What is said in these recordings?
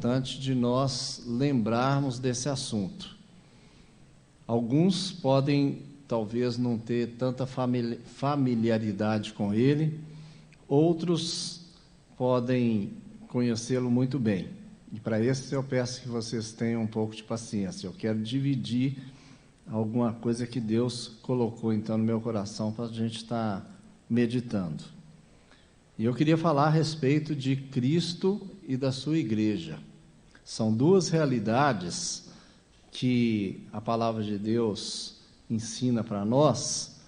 importante de nós lembrarmos desse assunto. Alguns podem, talvez, não ter tanta familiaridade com ele, outros podem conhecê-lo muito bem. E para isso eu peço que vocês tenham um pouco de paciência. Eu quero dividir alguma coisa que Deus colocou, então, no meu coração para a gente estar meditando. E eu queria falar a respeito de Cristo e da sua igreja. São duas realidades que a palavra de Deus ensina para nós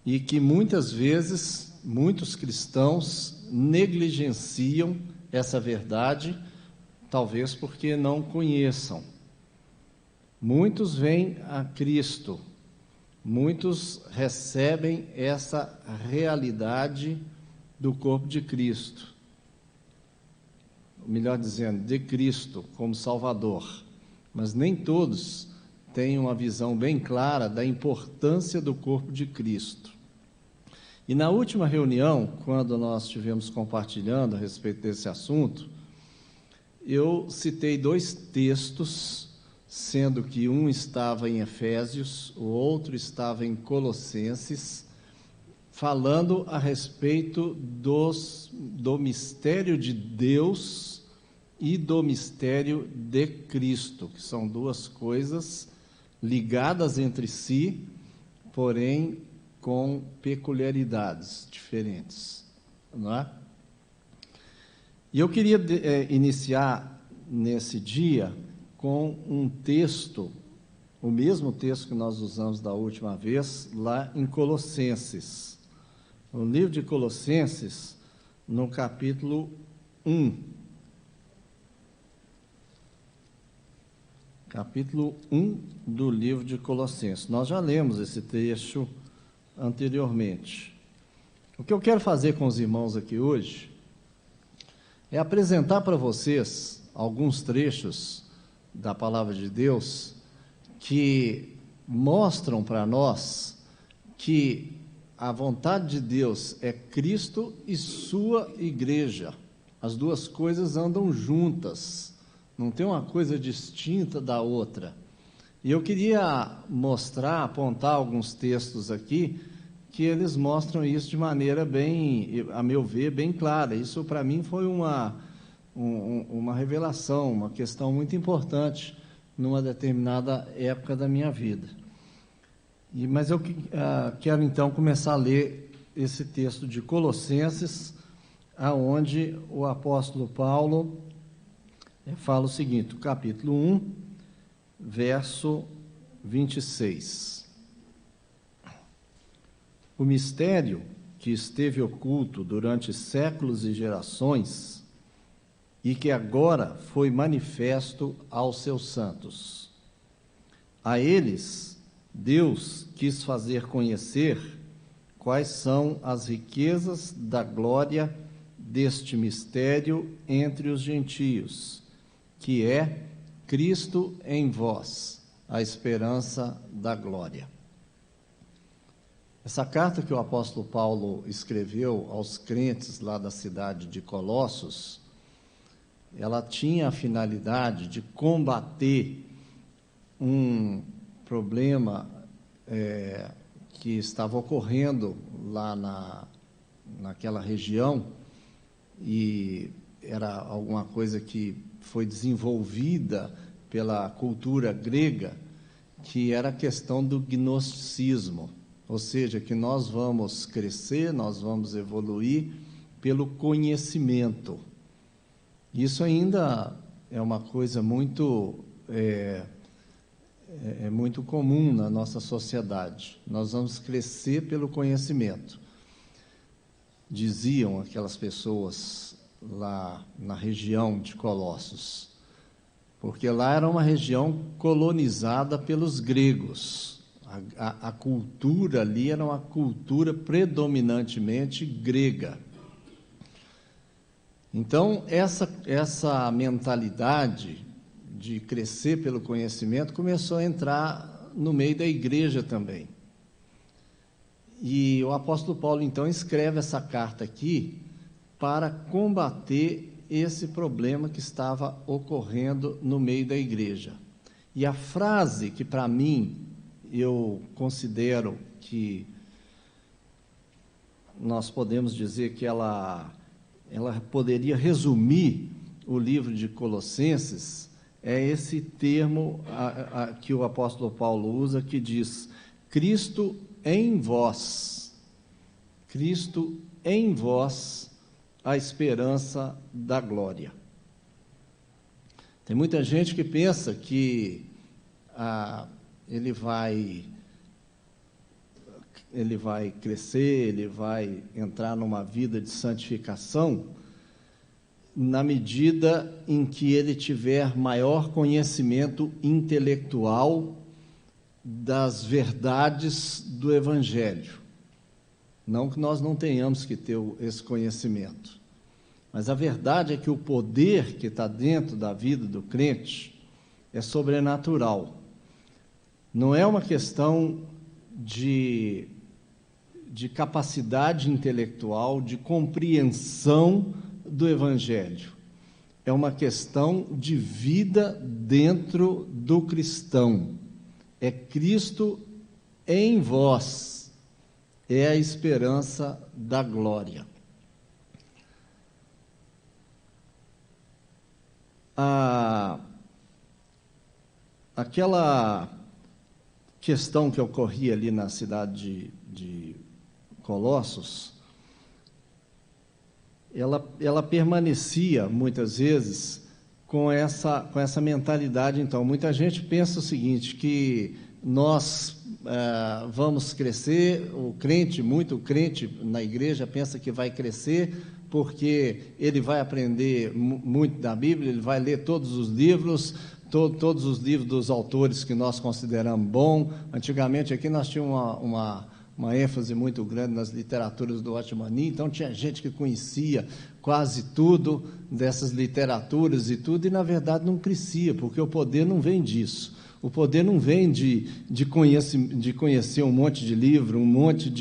e que muitas vezes muitos cristãos negligenciam essa verdade, talvez porque não conheçam. Muitos vêm a Cristo, muitos recebem essa realidade do corpo de Cristo, melhor dizendo, de Cristo como Salvador, mas nem todos têm uma visão bem clara da importância do corpo de Cristo. E na última reunião, quando nós estivemos compartilhando a respeito desse assunto, eu citei 2 textos, sendo que um estava em Efésios, o outro estava em Colossenses, falando a respeito do mistério de Deus e do mistério de Cristo, que são 2 coisas ligadas entre si, porém com peculiaridades diferentes, não é? E eu queria iniciar nesse dia com um texto, o mesmo texto que nós usamos da última vez, lá em Colossenses. No livro de Colossenses, no capítulo 1. Capítulo 1 do livro de Colossenses. Nós já lemos esse trecho anteriormente. O que eu quero fazer com os irmãos aqui hoje é apresentar para vocês alguns trechos da palavra de Deus que mostram para nós que a vontade de Deus é Cristo e sua igreja. As 2 coisas andam juntas, não tem uma coisa distinta da outra. E eu queria apontar alguns textos aqui, que eles mostram isso de maneira bem, a meu ver, bem clara. Isso para mim foi uma revelação, uma questão muito importante numa determinada época da minha vida. Mas eu quero então começar a ler esse texto de Colossenses, aonde o apóstolo Paulo fala o seguinte, capítulo 1, verso 26. O mistério que esteve oculto durante séculos e gerações e que agora foi manifesto aos seus santos. A eles, Deus quis fazer conhecer quais são as riquezas da glória deste mistério entre os gentios, que é Cristo em vós, a esperança da glória. Essa carta que o apóstolo Paulo escreveu aos crentes lá da cidade de Colossos, ela tinha a finalidade de combater um problema que estava ocorrendo lá naquela região, e era alguma coisa que foi desenvolvida pela cultura grega, que era a questão do gnosticismo, ou seja, que nós vamos crescer, nós vamos evoluir pelo conhecimento. Isso ainda é uma coisa muito muito comum na nossa sociedade. Nós vamos crescer pelo conhecimento. Diziam aquelas pessoas lá na região de Colossos, porque lá era uma região colonizada pelos gregos. A cultura ali era uma cultura predominantemente grega. Então, essa mentalidade de crescer pelo conhecimento começou a entrar no meio da igreja também. E o apóstolo Paulo, então, escreve essa carta aqui para combater esse problema que estava ocorrendo no meio da igreja. E a frase que, para mim, eu considero que nós podemos dizer que ela poderia resumir o livro de Colossenses, é esse termo que o apóstolo Paulo usa, que diz: Cristo em vós. Cristo em vós, a esperança da glória. Tem muita gente que pensa que ele vai crescer, ele vai entrar numa vida de santificação na medida em que ele tiver maior conhecimento intelectual das verdades do Evangelho. Não que nós não tenhamos que ter esse conhecimento, mas a verdade é que o poder que está dentro da vida do crente é sobrenatural. Não é uma questão de capacidade intelectual, de compreensão do Evangelho. É uma questão de vida dentro do cristão. É Cristo em vós. É a esperança da glória. Aquela questão que ocorria ali na cidade de Colossos, ela permanecia, muitas vezes, com essa mentalidade. Então, muita gente pensa o seguinte, que nós vamos crescer, muito crente na igreja pensa que vai crescer, porque ele vai aprender muito da Bíblia, ele vai ler todos os livros, todos os livros dos autores que nós consideramos bom. Antigamente aqui nós tínhamos uma ênfase muito grande nas literaturas do Otmani, então tinha gente que conhecia quase tudo dessas literaturas e tudo, e na verdade não crescia, porque o poder não vem disso. O poder não vem de conhecer um monte de livro, um monte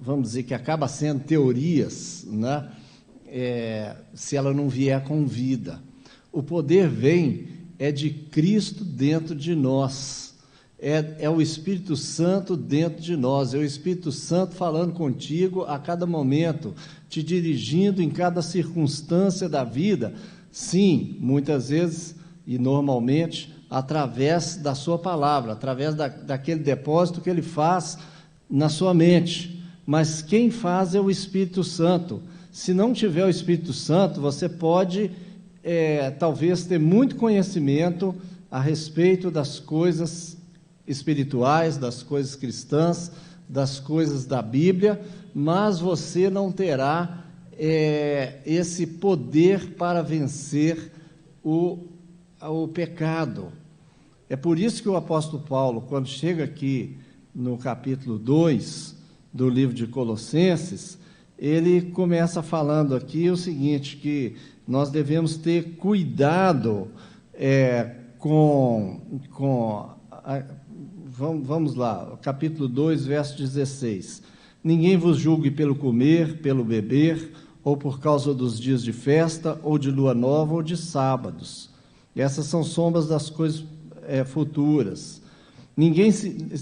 vamos dizer, que acaba sendo teorias, né? Se ela não vier com vida. O poder vem de Cristo dentro de nós. É o Espírito Santo dentro de nós, é o Espírito Santo falando contigo a cada momento, te dirigindo em cada circunstância da vida, sim, muitas vezes e normalmente, através da sua palavra, através daquele depósito que ele faz na sua mente, mas quem faz é o Espírito Santo. Se não tiver o Espírito Santo, você pode, talvez, ter muito conhecimento a respeito das coisas espirituais, das coisas cristãs, das coisas da Bíblia, mas você não terá esse poder para vencer o pecado. É por isso que o apóstolo Paulo, quando chega aqui no capítulo 2 do livro de Colossenses, ele começa falando aqui o seguinte, que nós devemos ter cuidado vamos lá, capítulo 2, verso 16. Ninguém vos julgue pelo comer, pelo beber, ou por causa dos dias de festa, ou de lua nova, ou de sábados. Essas são sombras das coisas futuras. Ninguém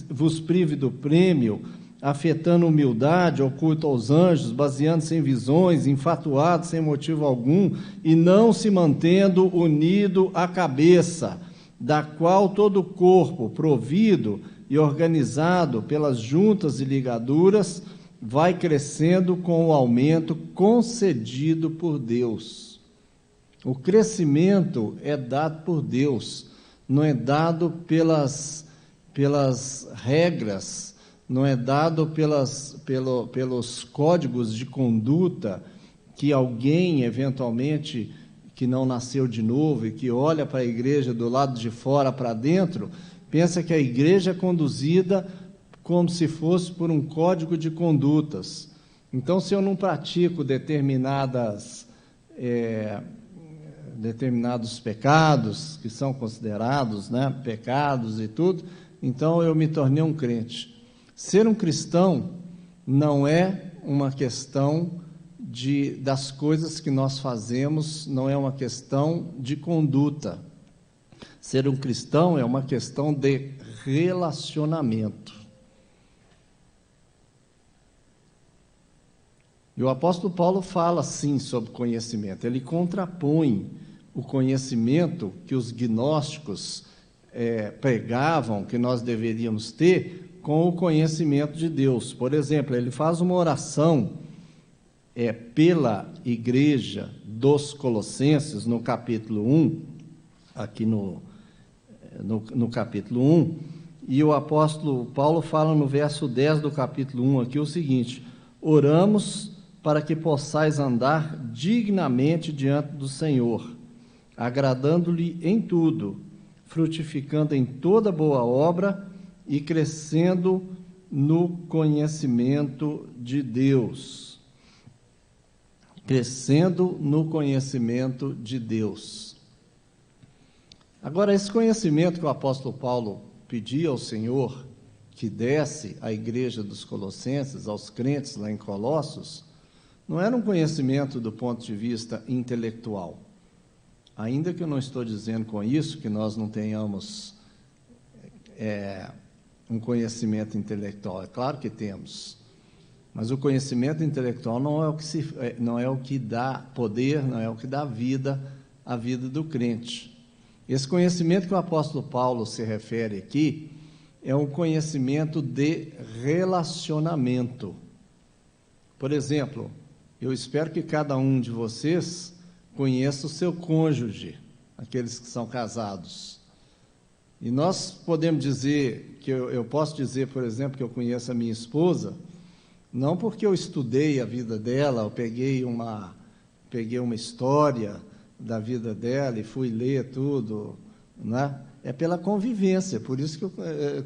vos prive do prêmio, afetando humildade, ou culto aos anjos, baseando-se em visões, infatuado sem motivo algum, e não se mantendo unido à cabeça, da qual todo o corpo, provido e organizado pelas juntas e ligaduras, vai crescendo com o aumento concedido por Deus. O crescimento é dado por Deus, não é dado pelas regras, não é dado pelos códigos de conduta que alguém, eventualmente, que não nasceu de novo e que olha para a igreja do lado de fora para dentro, pensa que a igreja é conduzida como se fosse por um código de condutas. Então, se eu não pratico determinados pecados, que são considerados, né, pecados e tudo, então eu me tornei um crente. Ser um cristão não é uma questão das coisas que nós fazemos, não é uma questão de conduta. Ser um cristão é uma questão de relacionamento. E o apóstolo Paulo fala, sim, sobre conhecimento. Ele contrapõe o conhecimento que os gnósticos pregavam, que nós deveríamos ter, com o conhecimento de Deus. Por exemplo, ele faz uma oração pela igreja dos Colossenses, no capítulo 1, aqui no capítulo 1, e o apóstolo Paulo fala no verso 10 do capítulo 1 aqui o seguinte: oramos para que possais andar dignamente diante do Senhor, agradando-lhe em tudo, frutificando em toda boa obra e crescendo no conhecimento de Deus. Crescendo no conhecimento de Deus. Agora, esse conhecimento que o apóstolo Paulo pedia ao Senhor, que desse à igreja dos Colossenses, aos crentes lá em Colossos, não era um conhecimento do ponto de vista intelectual. Ainda que eu não estou dizendo com isso que nós não tenhamos um conhecimento intelectual. É claro que temos. Mas o conhecimento intelectual não é o que dá poder, não é o que dá vida à vida do crente. Esse conhecimento que o apóstolo Paulo se refere aqui é um conhecimento de relacionamento. Por exemplo, eu espero que cada um de vocês conheça o seu cônjuge, aqueles que são casados. E nós podemos dizer, eu posso dizer, por exemplo, que eu conheço a minha esposa, não porque eu estudei a vida dela, eu peguei uma história da vida dela e fui ler tudo, né? É pela convivência. Por isso que,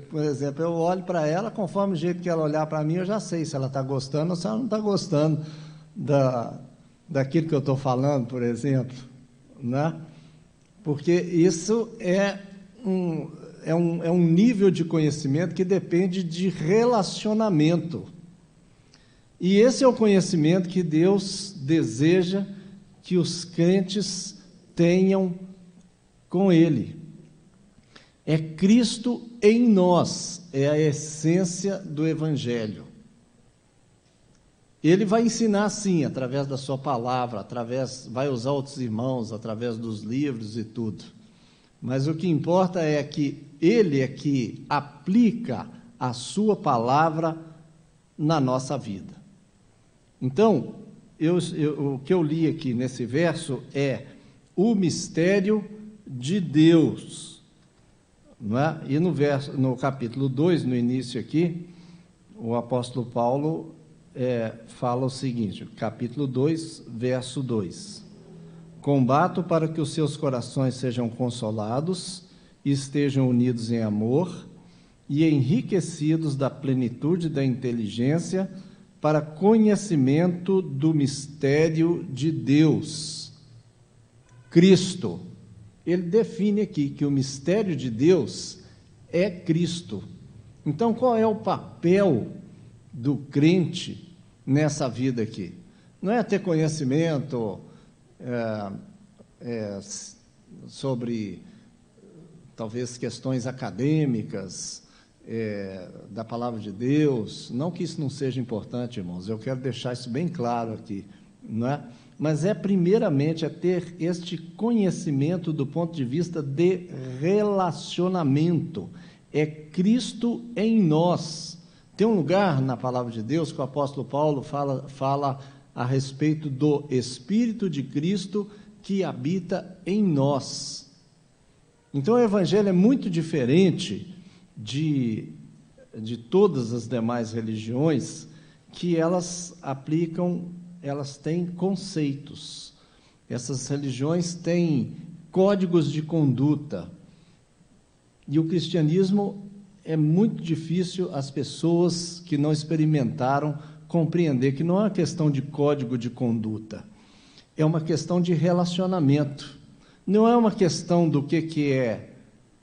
por exemplo, eu olho para ela, conforme o jeito que ela olhar para mim, eu já sei se ela está gostando ou se ela não está gostando daquilo que eu estou falando, por exemplo, né? Porque isso é um nível de conhecimento que depende de relacionamento. E esse é o conhecimento que Deus deseja que os crentes tenham com Ele. É Cristo em nós, é a essência do Evangelho. Ele vai ensinar, sim, através da sua palavra, vai usar outros irmãos, através dos livros e tudo. Mas o que importa é que Ele é que aplica a sua palavra na nossa vida. Então, o que eu li aqui nesse verso é o mistério de Deus. Não é? E no capítulo 2, no início aqui, o apóstolo Paulo fala o seguinte, capítulo 2, verso 2. Combato para que os seus corações sejam consolados e estejam unidos em amor e enriquecidos da plenitude da inteligência para conhecimento do mistério de Deus, Cristo. Ele define aqui que o mistério de Deus é Cristo. Então, qual é o papel do crente nessa vida aqui? Não é ter conhecimento sobre, talvez, questões acadêmicas, da palavra de Deus, não que isso não seja importante, irmãos, eu quero deixar isso bem claro aqui, não é? Mas primeiramente, ter este conhecimento do ponto de vista de relacionamento, é Cristo em nós. Tem um lugar na palavra de Deus que o apóstolo Paulo fala a respeito do Espírito de Cristo que habita em nós. Então, o Evangelho é muito diferente de todas as demais religiões, que elas têm conceitos. Essas religiões têm códigos de conduta. E o cristianismo é muito difícil as pessoas que não experimentaram compreender que não é uma questão de código de conduta, é uma questão de relacionamento. Não é uma questão do que é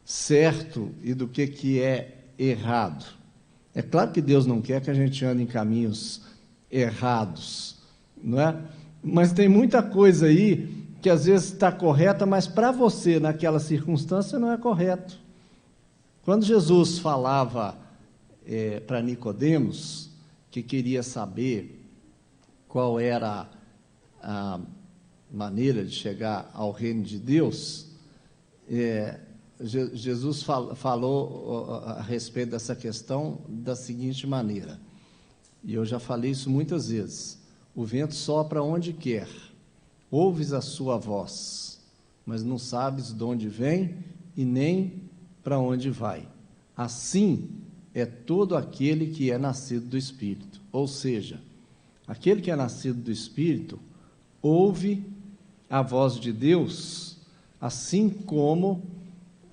certo e do que é errado. É claro que Deus não quer que a gente ande em caminhos errados, não é? Mas tem muita coisa aí que às vezes está correta, mas para você, naquela circunstância, não é correto. Quando Jesus falava para Nicodemos, que queria saber qual era a maneira de chegar ao reino de Deus, Jesus falou a respeito dessa questão da seguinte maneira, e eu já falei isso muitas vezes: o vento sopra onde quer, ouves a sua voz, mas não sabes de onde vem e nem para onde vai. Assim é todo aquele que é nascido do Espírito. Ou seja, aquele que é nascido do Espírito ouve a voz de Deus, assim como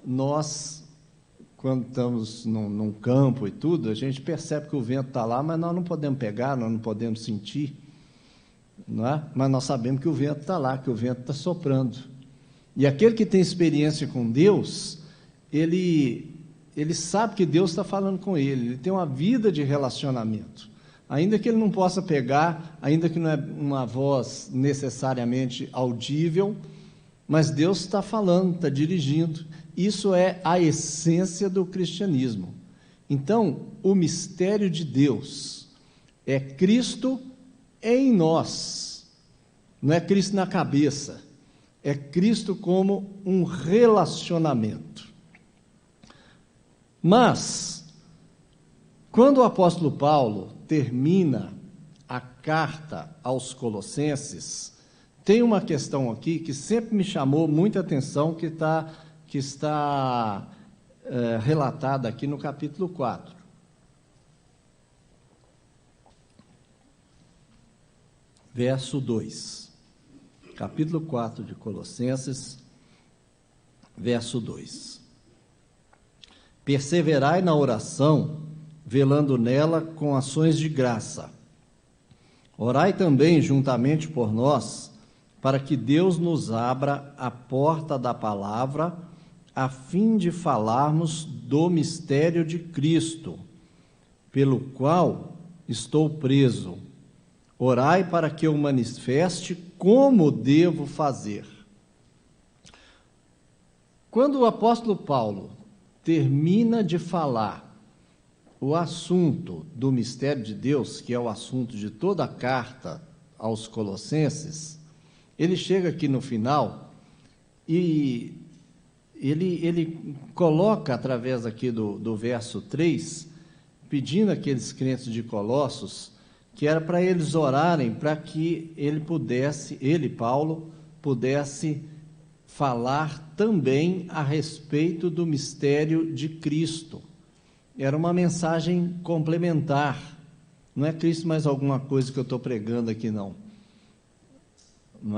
nós, quando estamos num campo e tudo, a gente percebe que o vento está lá, mas nós não podemos pegar, nós não podemos sentir, não é? Mas nós sabemos que o vento está lá, que o vento está soprando. E aquele que tem experiência com Deus, ele sabe que Deus está falando com ele tem uma vida de relacionamento. Ainda que ele não possa pegar, ainda que não é uma voz necessariamente audível, mas Deus está falando, está dirigindo. Isso é a essência do cristianismo. Então, o mistério de Deus é Cristo em nós, não é Cristo na cabeça, é Cristo como um relacionamento. Mas, quando o apóstolo Paulo termina a carta aos Colossenses, tem uma questão aqui que sempre me chamou muita atenção, que está relatada aqui no capítulo 4. Verso 2. Capítulo 4 de Colossenses, verso 2. Perseverai na oração, velando nela com ações de graça. Orai também juntamente por nós, para que Deus nos abra a porta da palavra, a fim de falarmos do mistério de Cristo, pelo qual estou preso. Orai para que eu manifeste como devo fazer. Quando o apóstolo Paulo termina de falar o assunto do mistério de Deus, que é o assunto de toda a carta aos Colossenses, ele chega aqui no final e ele coloca, através aqui do verso 3, pedindo àqueles crentes de Colossos, que era para eles orarem para que ele, Paulo, pudesse falar também a respeito do mistério de Cristo. Era uma mensagem complementar, não é Cristo mais alguma coisa que eu estou pregando aqui, não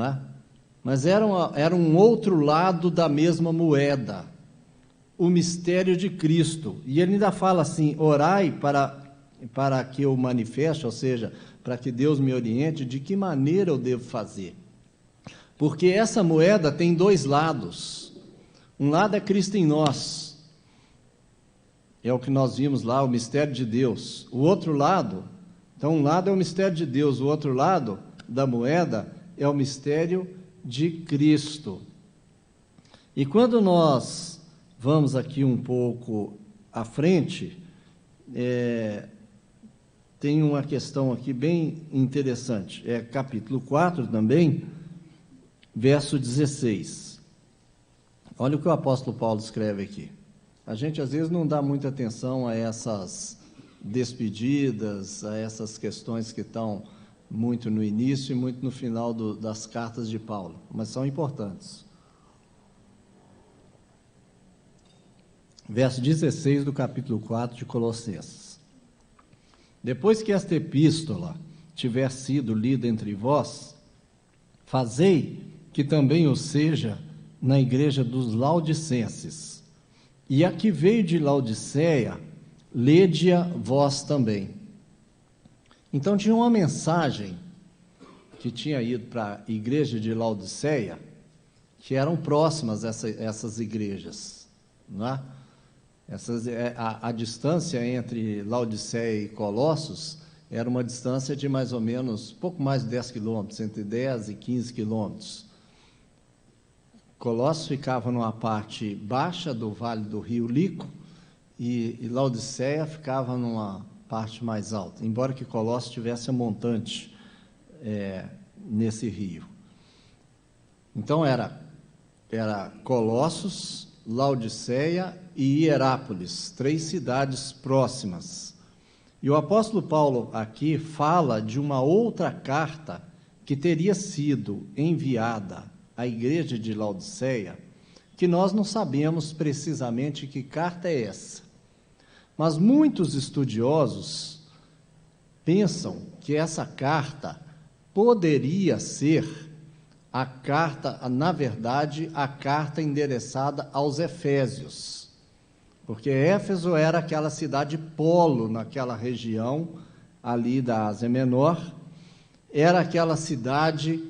é? Mas era um outro lado da mesma moeda, o mistério de Cristo. E ele ainda fala assim: orai para que eu manifeste, ou seja, para que Deus me oriente de que maneira eu devo fazer. Porque essa moeda tem dois lados. Um lado é Cristo em nós, é o que nós vimos lá, o mistério de Deus. O outro lado, então um lado é o mistério de Deus, o outro lado da moeda é o mistério de Cristo. E quando nós vamos aqui um pouco à frente, tem uma questão aqui bem interessante, é capítulo 4 também, verso 16. Olha o que o apóstolo Paulo escreve aqui. A gente às vezes não dá muita atenção a essas despedidas, a essas questões que estão muito no início e muito no final das cartas de Paulo, mas são importantes. Verso 16 do capítulo 4 de Colossenses. Depois que esta epístola tiver sido lida entre vós, fazei que também o seja na igreja dos Laodicenses. E a que veio de Laodiceia, lede-a vós também. Então tinha uma mensagem que tinha ido para a igreja de Laodiceia, que eram próximas essas igrejas, não é? A distância entre Laodiceia e Colossos era uma distância de mais ou menos, pouco mais de 10 quilômetros, entre 10 e 15 quilômetros. Colossos ficava numa parte baixa do vale do rio Lico, e Laodiceia ficava numa parte mais alta, embora que Colossos tivesse um montante nesse rio. Então era Colossos, Laodiceia e Hierápolis, 3 cidades próximas. E o apóstolo Paulo aqui fala de uma outra carta que teria sido enviada à igreja de Laodiceia, que nós não sabemos precisamente que carta é essa. Mas muitos estudiosos pensam que essa carta poderia ser a carta, na verdade, a carta endereçada aos Efésios, porque Éfeso era aquela cidade polo naquela região ali da Ásia Menor, era aquela cidade,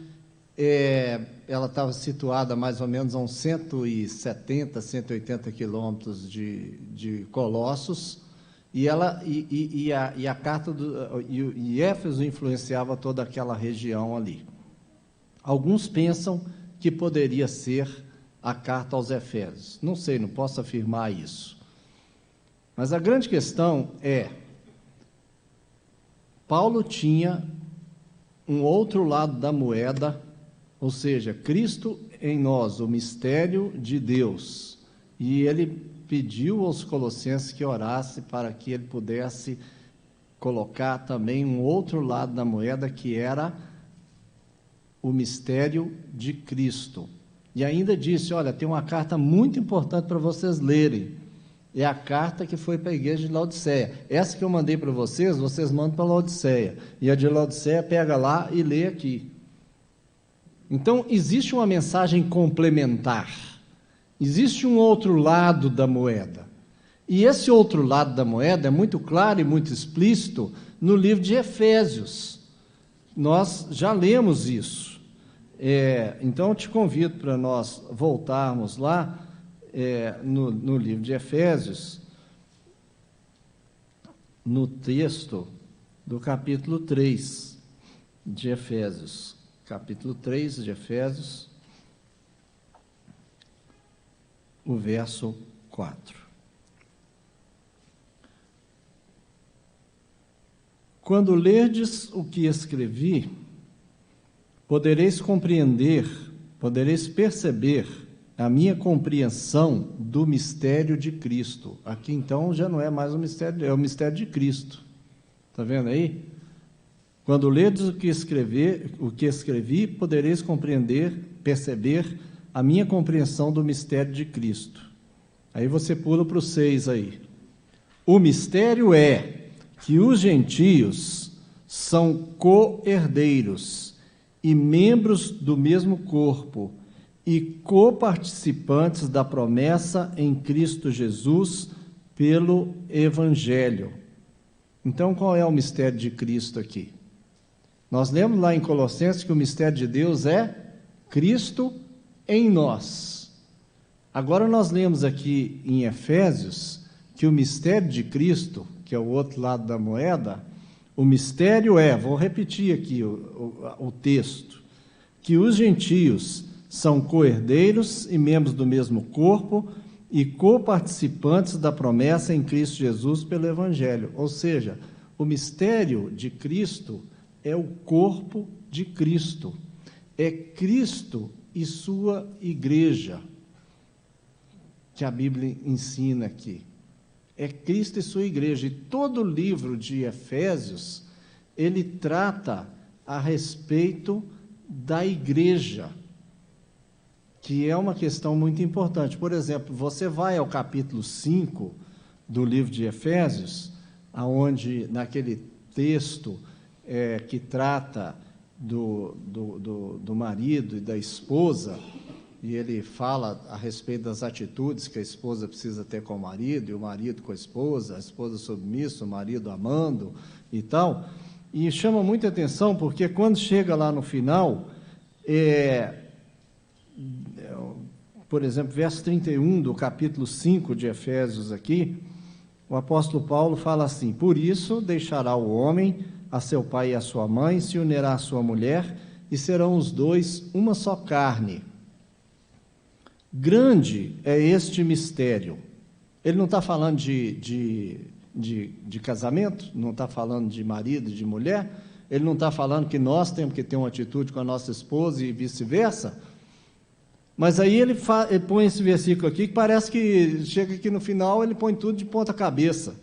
ela estava situada mais ou menos a uns 170, 180 quilômetros de Colossos, e Éfeso influenciava toda aquela região ali. Alguns pensam que poderia ser a carta aos Efésios. Não sei, não posso afirmar isso. Mas a grande questão é, Paulo tinha um outro lado da moeda, ou seja, Cristo em nós, o mistério de Deus. E ele pediu aos colossenses que orasse para que ele pudesse colocar também um outro lado da moeda, que era o mistério de Cristo. E ainda disse, olha, tem uma carta muito importante para vocês lerem. É a carta que foi para a igreja de Laodiceia. Essa que eu mandei para vocês, vocês mandam para Laodiceia. E a de Laodiceia pega lá e lê aqui. Então, existe uma mensagem complementar. Existe um outro lado da moeda. E esse outro lado da moeda é muito claro e muito explícito no livro de Efésios. Nós já lemos isso. Então, eu te convido para nós voltarmos lá no livro de Efésios, no texto do capítulo 3 de Efésios. Capítulo 3 de Efésios, o verso 4. Quando lerdes o que escrevi, podereis compreender, podereis perceber a minha compreensão do mistério de Cristo. Aqui, então, já não é mais um mistério, é o mistério de Cristo. Está vendo aí? Quando lerdes o que escrevi, podereis compreender, perceber a minha compreensão do mistério de Cristo. Aí você pula para o 6 aí. O mistério é que os gentios são co-herdeiros e membros do mesmo corpo e coparticipantes da promessa em Cristo Jesus pelo Evangelho. Então, qual é o mistério de Cristo aqui? Nós lemos lá em Colossenses que o mistério de Deus é Cristo em nós. Agora nós lemos aqui em Efésios que o mistério de Cristo, que é o outro lado da moeda, o mistério vou repetir aqui o texto, que os gentios são co-herdeiros e membros do mesmo corpo e coparticipantes da promessa em Cristo Jesus pelo Evangelho. Ou seja, o mistério de Cristo é o corpo de Cristo. É Cristo e sua igreja, que a Bíblia ensina aqui. É Cristo e sua igreja. E todo o livro de Efésios, ele trata a respeito da igreja, que é uma questão muito importante. Por exemplo, você vai ao capítulo 5 do livro de Efésios, aonde, naquele texto que trata do marido e da esposa, e ele fala a respeito das atitudes que a esposa precisa ter com o marido, e o marido com a esposa submissa, o marido amando e tal. E chama muita atenção, porque quando chega lá no final, por exemplo, verso 31 do capítulo 5 de Efésios aqui, o apóstolo Paulo fala assim: por isso deixará o homem a seu pai e a sua mãe, se unirá à sua mulher, e serão os dois uma só carne. Grande é este mistério. Ele não está falando de casamento, não está falando de marido e de mulher, ele não está falando que nós temos que ter uma atitude com a nossa esposa e vice-versa, mas aí ele põe esse versículo aqui, que parece que chega aqui no final, ele põe tudo de ponta cabeça.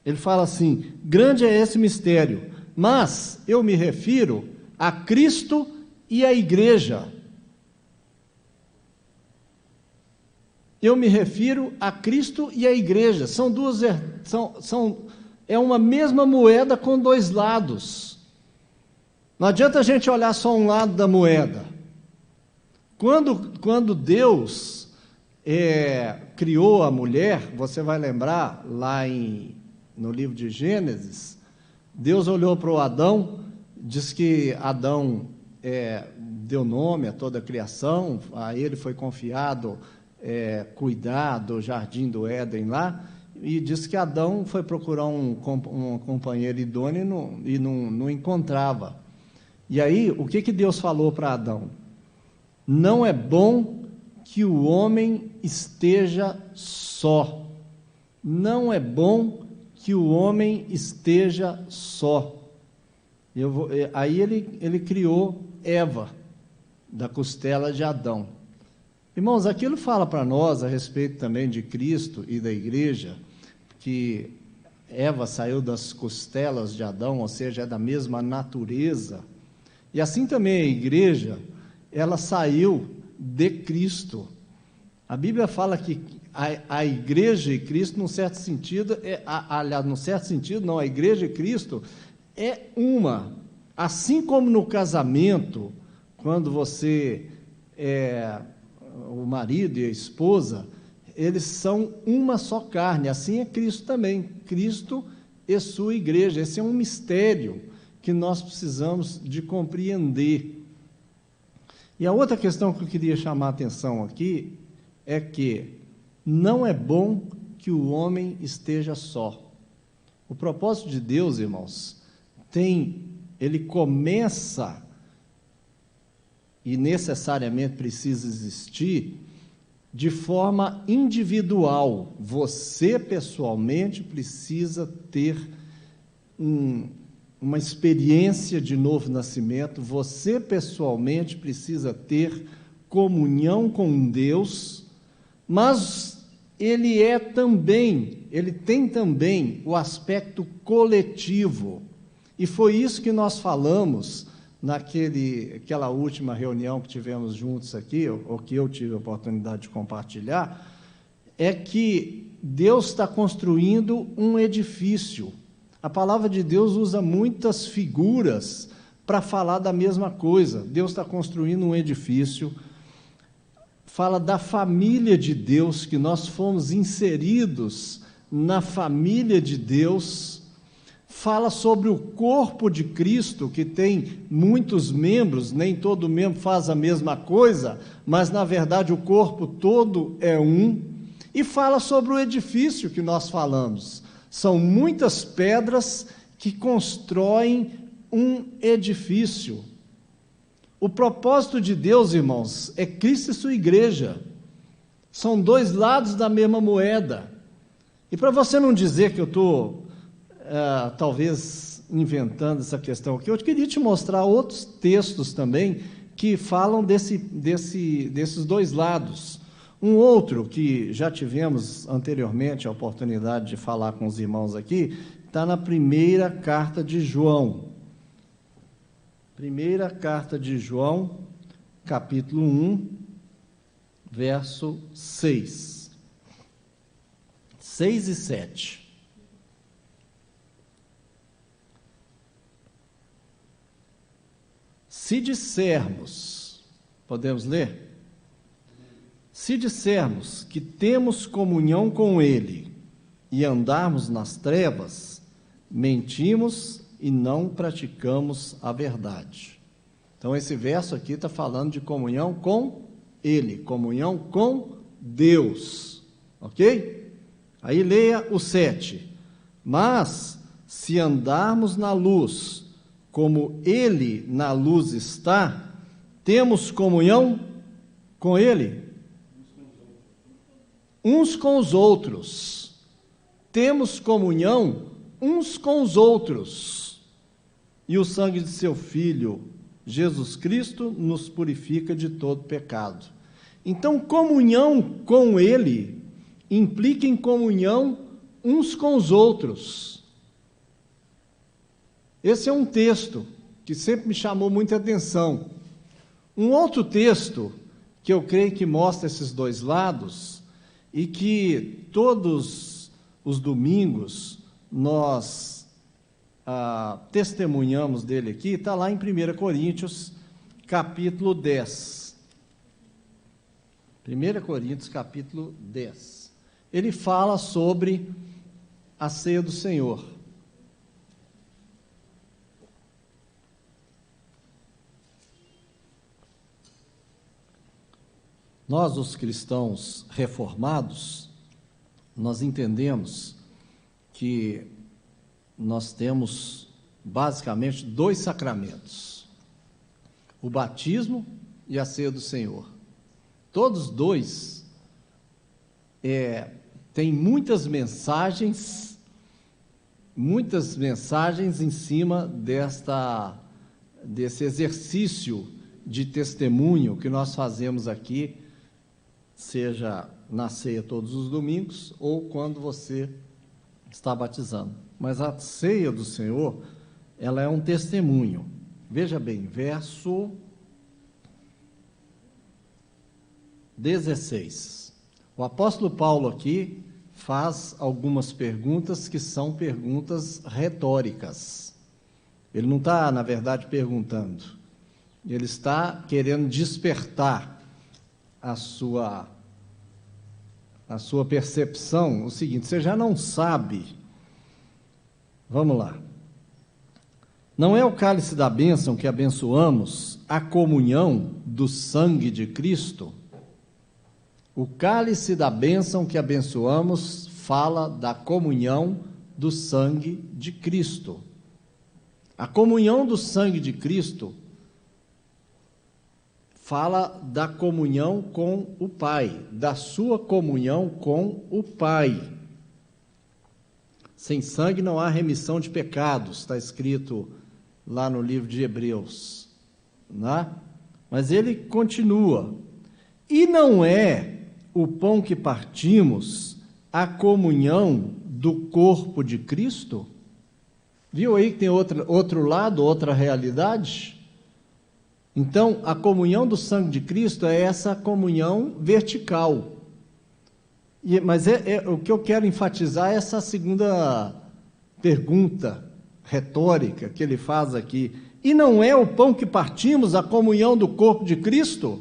Ele fala assim: grande é esse mistério, mas eu me refiro a Cristo e a igreja. Eu me refiro a Cristo e a igreja. São duas, é uma mesma moeda com dois lados. Não adianta a gente olhar só um lado da moeda. Quando Deus criou a mulher, você vai lembrar lá no livro de Gênesis, Deus olhou para o Adão, diz que Adão deu nome a toda a criação, a ele foi confiado cuidar do jardim do Éden lá, e diz que Adão foi procurar um companheiro idôneo e não encontrava. E aí, o que Deus falou para Adão? Não é bom que o homem esteja só. Não é bom que o homem esteja só. Aí ele criou Eva, da costela de Adão. Irmãos, aquilo fala para nós a respeito também de Cristo e da igreja, que Eva saiu das costelas de Adão, ou seja, é da mesma natureza. E assim também a igreja, ela saiu de Cristo. A Bíblia fala que a igreja e Cristo, num certo sentido, aliás, num certo sentido, não, a igreja e Cristo é uma. Assim como no casamento, quando você o marido e a esposa, eles são uma só carne, assim é Cristo também, Cristo e sua igreja. Esse é um mistério que nós precisamos de compreender. E a outra questão que eu queria chamar a atenção aqui é que não é bom que o homem esteja só. O propósito de Deus, irmãos, ele começa e necessariamente precisa existir de forma individual. Você, pessoalmente, precisa ter uma experiência de novo nascimento, você, pessoalmente, precisa ter comunhão com Deus, mas ele tem também o aspecto coletivo, e foi isso que nós falamos naquela última reunião que tivemos juntos aqui, ou que eu tive a oportunidade de compartilhar, é que Deus está construindo um edifício. A palavra de Deus usa muitas figuras para falar da mesma coisa. Deus está construindo um edifício, fala da família de Deus, que nós fomos inseridos na família de Deus, fala sobre o corpo de Cristo, que tem muitos membros, nem todo membro faz a mesma coisa, mas na verdade o corpo todo é um, e fala sobre o edifício que nós falamos. São muitas pedras que constroem um edifício. O propósito de Deus, irmãos, é Cristo e sua igreja. São dois lados da mesma moeda. E para você não dizer que eu estou talvez inventando essa questão aqui, eu queria te mostrar outros textos também que falam desses dois lados. Um outro que já tivemos anteriormente a oportunidade de falar com os irmãos aqui, está na primeira carta de João. Primeira carta de João, capítulo 1, verso 6. 6 e 7. Se dissermos, podemos ler? Se dissermos que temos comunhão com Ele e andarmos nas trevas, mentimos e não praticamos a verdade. Então, esse verso aqui está falando de comunhão com Ele, comunhão com Deus, ok? Aí leia o 7. Mas, se andarmos na luz, como Ele na luz está, temos comunhão com Ele, uns com os outros. Temos comunhão uns com os outros. E o sangue de seu Filho, Jesus Cristo, nos purifica de todo pecado. Então, comunhão com Ele implica em comunhão uns com os outros. Esse é um texto que sempre me chamou muita atenção. Um outro texto que eu creio que mostra esses dois lados e que todos os domingos nós testemunhamos dele aqui, está lá em 1 Coríntios, capítulo 10. 1 Coríntios, capítulo 10. Ele fala sobre a ceia do Senhor. Nós, os cristãos reformados, nós entendemos que nós temos basicamente dois sacramentos: o batismo e a ceia do Senhor. Todos dois têm muitas mensagens em cima desse exercício de testemunho que nós fazemos aqui, seja na ceia todos os domingos ou quando você está batizando. Mas a ceia do Senhor, ela é um testemunho. Veja bem, verso 16. O apóstolo Paulo aqui faz algumas perguntas que são perguntas retóricas. Ele não está, na verdade, perguntando. Ele está querendo despertar a sua percepção. O seguinte: você já não sabe. Vamos lá. Não é o cálice da bênção que abençoamos a comunhão do sangue de Cristo? O cálice da bênção que abençoamos fala da comunhão do sangue de Cristo. A comunhão do sangue de Cristo fala da comunhão com o Pai, da sua comunhão com o Pai. Sem sangue não há remissão de pecados, está escrito lá no livro de Hebreus, né? Mas ele continua: e não é o pão que partimos a comunhão do corpo de Cristo? Viu aí que tem outro lado, outra realidade? Então, a comunhão do sangue de Cristo é essa comunhão vertical. Mas o que eu quero enfatizar é essa segunda pergunta retórica que ele faz aqui. E não é o pão que partimos a comunhão do corpo de Cristo?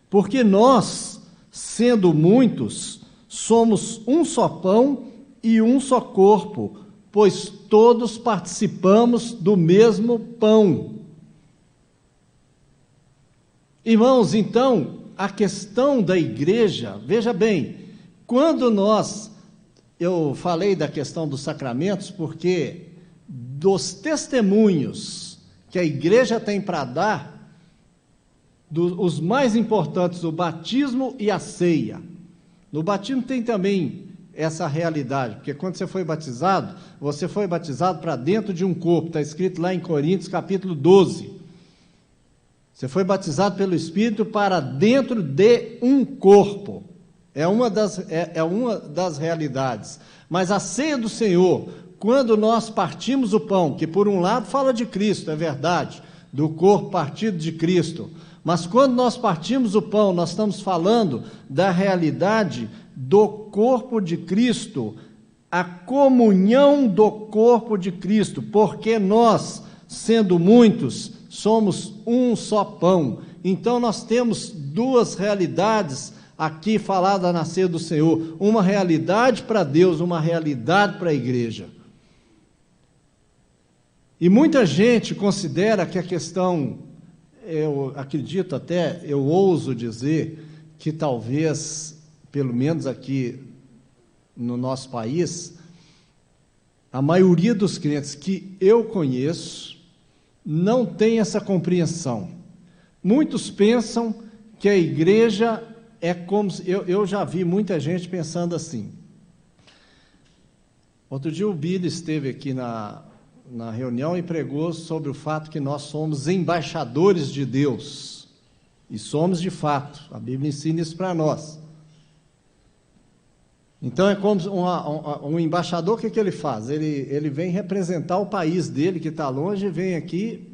Porque nós, sendo muitos, somos um só pão e um só corpo, pois todos participamos do mesmo pão. Irmãos, então, a questão da igreja, veja bem, quando eu falei da questão dos sacramentos, porque dos testemunhos que a igreja tem para dar, os mais importantes, o batismo e a ceia. No batismo tem também essa realidade, porque quando você foi batizado para dentro de um corpo, está escrito lá em Coríntios capítulo 12. Você foi batizado pelo Espírito para dentro de um corpo. É uma das realidades. Mas a ceia do Senhor, quando nós partimos o pão, que por um lado fala de Cristo, é verdade, do corpo partido de Cristo, mas quando nós partimos o pão, nós estamos falando da realidade do corpo de Cristo, a comunhão do corpo de Cristo, porque nós, sendo muitos, somos um só pão. Então nós temos duas realidades aqui faladas na ceia do Senhor, uma realidade para Deus, uma realidade para a igreja. E muita gente considera que a questão, eu acredito até, eu ouso dizer, que talvez, pelo menos aqui no nosso país, a maioria dos crentes que eu conheço não tem essa compreensão. Muitos pensam que a igreja é como... Eu já vi muita gente pensando assim. Outro dia o Billy esteve aqui na reunião e pregou sobre o fato que nós somos embaixadores de Deus. E somos de fato. A Bíblia ensina isso para nós. Então é como um embaixador, o que ele faz? Ele vem representar o país dele que está longe e vem aqui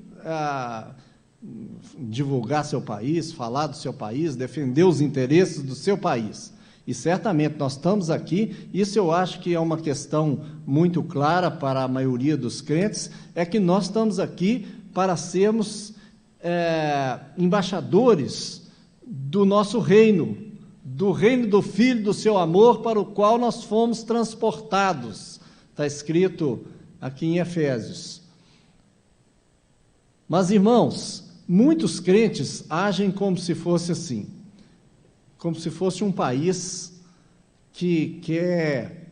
divulgar seu país, falar do seu país, defender os interesses do seu país. E certamente nós estamos aqui, isso eu acho que é uma questão muito clara para a maioria dos crentes, é que nós estamos aqui para sermos embaixadores do nosso reino, do reino do Filho do seu amor, para o qual nós fomos transportados. Está escrito aqui em Efésios. Mas, irmãos, muitos crentes agem como se fosse assim, como se fosse um país que quer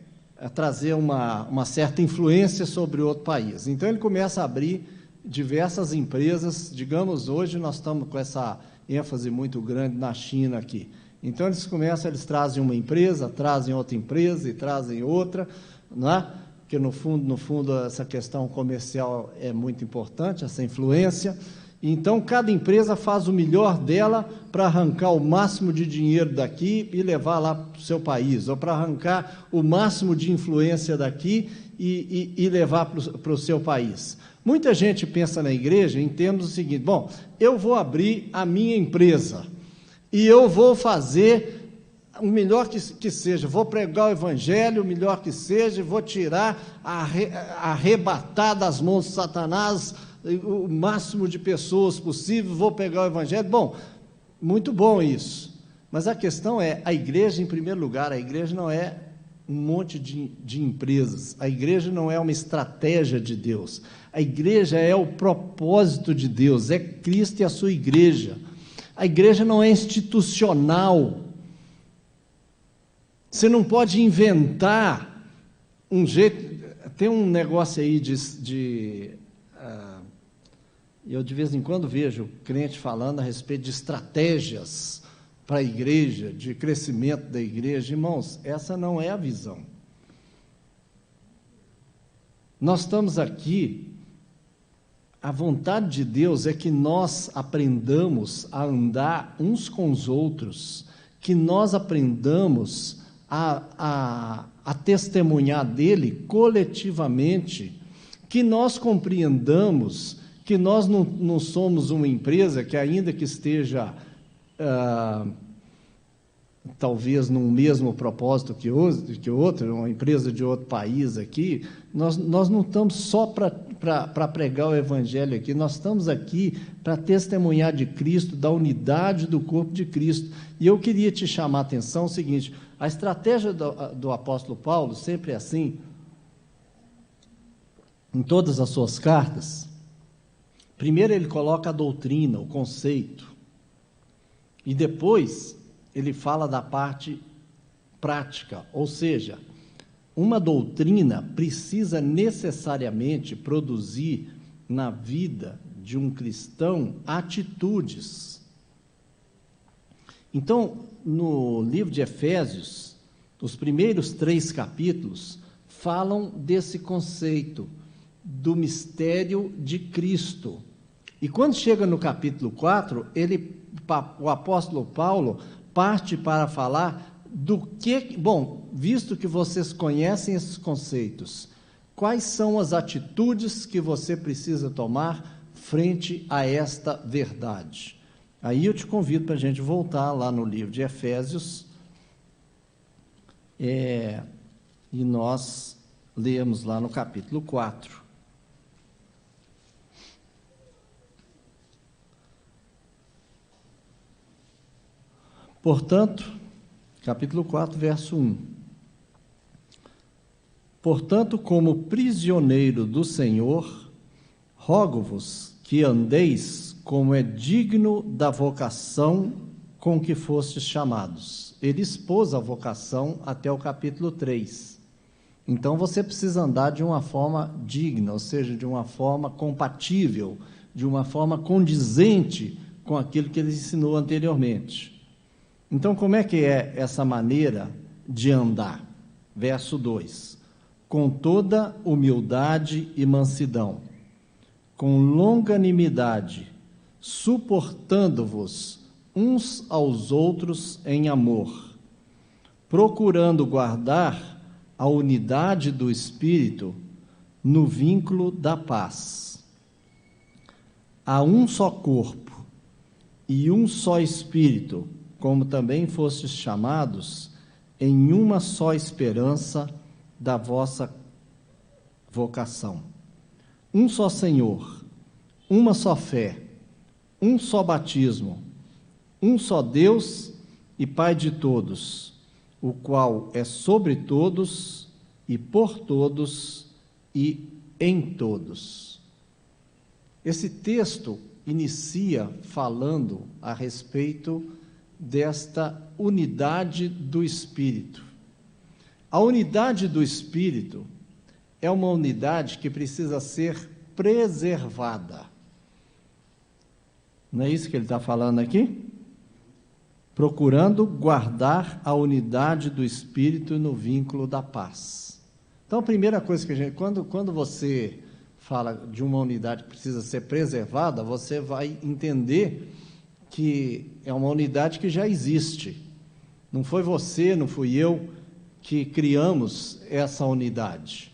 trazer uma certa influência sobre outro país. Então, ele começa a abrir diversas empresas. Digamos, hoje nós estamos com essa ênfase muito grande na China aqui. Então, eles trazem uma empresa, trazem outra empresa e trazem outra, não é? Porque, no fundo, essa questão comercial é muito importante, essa influência. Então, cada empresa faz o melhor dela para arrancar o máximo de dinheiro daqui e levar lá para o seu país, ou para arrancar o máximo de influência daqui e levar para o seu país. Muita gente pensa na igreja em termos do seguinte: bom, eu vou abrir a minha empresa e eu vou fazer o melhor que seja, vou pregar o evangelho, o melhor que seja, vou tirar, arrebatar das mãos de Satanás o máximo de pessoas possível, vou pegar o evangelho. Bom, muito bom isso, mas a questão é, a igreja, em primeiro lugar, a igreja não é um monte de empresas, a igreja não é uma estratégia de Deus, a igreja é o propósito de Deus, é Cristo e a sua igreja. A igreja não é institucional. Você não pode inventar um jeito. Tem um negócio aí eu de vez em quando vejo crente falando a respeito de estratégias para a igreja, de crescimento da igreja. Irmãos, essa não é a visão. Nós estamos aqui, a vontade de Deus é que nós aprendamos a andar uns com os outros, que nós aprendamos a testemunhar dele coletivamente, que nós compreendamos que nós não somos uma empresa que, ainda que esteja talvez num mesmo propósito que outra, uma empresa de outro país aqui, nós não estamos só para pregar o evangelho aqui, nós estamos aqui para testemunhar de Cristo, da unidade do corpo de Cristo. E eu queria te chamar a atenção o seguinte: a estratégia do apóstolo Paulo sempre é assim, em todas as suas cartas. Primeiro ele coloca a doutrina, o conceito, e depois ele fala da parte prática, ou seja, uma doutrina precisa necessariamente produzir na vida de um cristão atitudes. Então, no livro de Efésios, os primeiros 3 capítulos falam desse conceito do mistério de Cristo. E quando chega no capítulo 4, o apóstolo Paulo parte para falar do que... Bom, visto que vocês conhecem esses conceitos, quais são as atitudes que você precisa tomar frente a esta verdade? Aí eu te convido para a gente voltar lá no livro de Efésios, e nós lemos lá no capítulo 4. Portanto, capítulo 4, verso 1. Portanto, como prisioneiro do Senhor, rogo-vos que andeis como é digno da vocação com que fostes chamados. Ele expôs a vocação até o capítulo 3. Então você precisa andar de uma forma digna, ou seja, de uma forma compatível, de uma forma condizente com aquilo que ele ensinou anteriormente. Então, como é que é essa maneira de andar? Verso 2: com toda humildade e mansidão, com longanimidade, suportando-vos uns aos outros em amor, procurando guardar a unidade do Espírito no vínculo da paz. Há um só corpo e um só Espírito, como também fostes chamados, em uma só esperança da vossa vocação. Um só Senhor, uma só fé, um só batismo, um só Deus e Pai de todos, o qual é sobre todos e por todos e em todos. Esse texto inicia falando a respeito desta unidade do Espírito. A unidade do Espírito é uma unidade que precisa ser preservada. Não é isso que ele está falando aqui? Procurando guardar a unidade do Espírito no vínculo da paz. Então, a primeira coisa que a gente... Quando você fala de uma unidade que precisa ser preservada, você vai entender que é uma unidade que já existe. Não foi você, não fui eu que criamos essa unidade.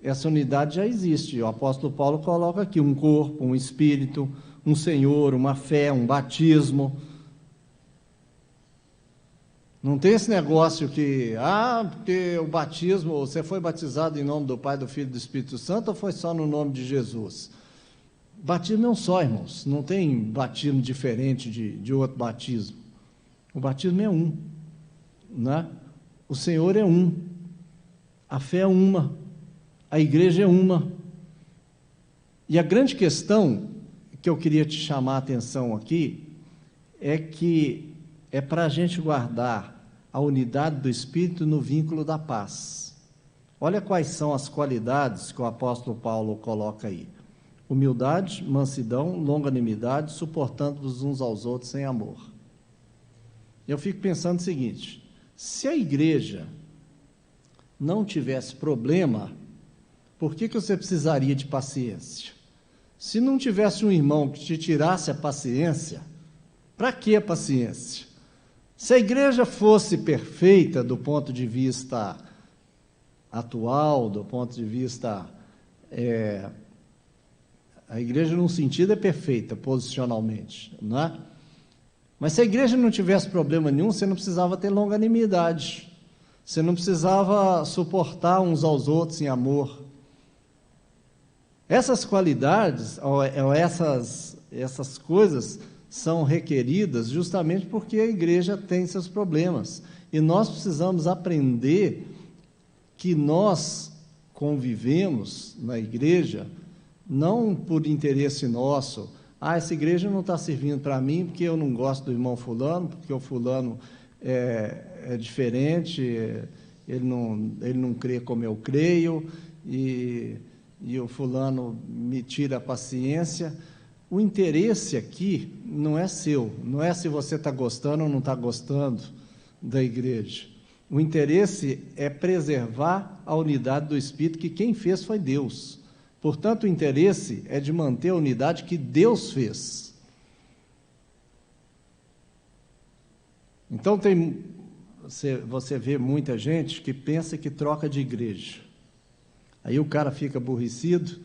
Essa unidade já existe. O apóstolo Paulo coloca aqui um corpo, um espírito, um Senhor, uma fé, um batismo. Não tem esse negócio que, porque o batismo, você foi batizado em nome do Pai, do Filho e do Espírito Santo, ou foi só no nome de Jesus? Batismo é um só, irmãos. Não tem batismo diferente de outro batismo. O batismo é um, né? O Senhor é um. A fé é uma. A igreja é uma. E a grande questão que eu queria te chamar a atenção aqui é que é para a gente guardar a unidade do Espírito no vínculo da paz. Olha quais são as qualidades que o apóstolo Paulo coloca aí: humildade, mansidão, longanimidade, suportando-vos uns aos outros em amor. Eu fico pensando o seguinte: se a igreja não tivesse problema, por que você precisaria de paciência? Se não tivesse um irmão que te tirasse a paciência, para que a paciência? Se a igreja fosse perfeita do ponto de vista atual, do ponto de vista... a igreja, num sentido, é perfeita, posicionalmente, não é? Mas se a igreja não tivesse problema nenhum, você não precisava ter longanimidade, você não precisava suportar uns aos outros em amor. Essas qualidades, ou essas coisas, são requeridas justamente porque a igreja tem seus problemas. E nós precisamos aprender que nós convivemos na igreja não por interesse nosso. Essa igreja não está servindo para mim porque eu não gosto do irmão fulano, porque o fulano é diferente, ele não crê como eu creio, e o fulano me tira a paciência. O interesse aqui não é seu, não é se você está gostando ou não está gostando da igreja. O interesse é preservar a unidade do Espírito, que quem fez foi Deus. Portanto, o interesse é de manter a unidade que Deus fez. Então, você vê muita gente que pensa que troca de igreja. Aí o cara fica aborrecido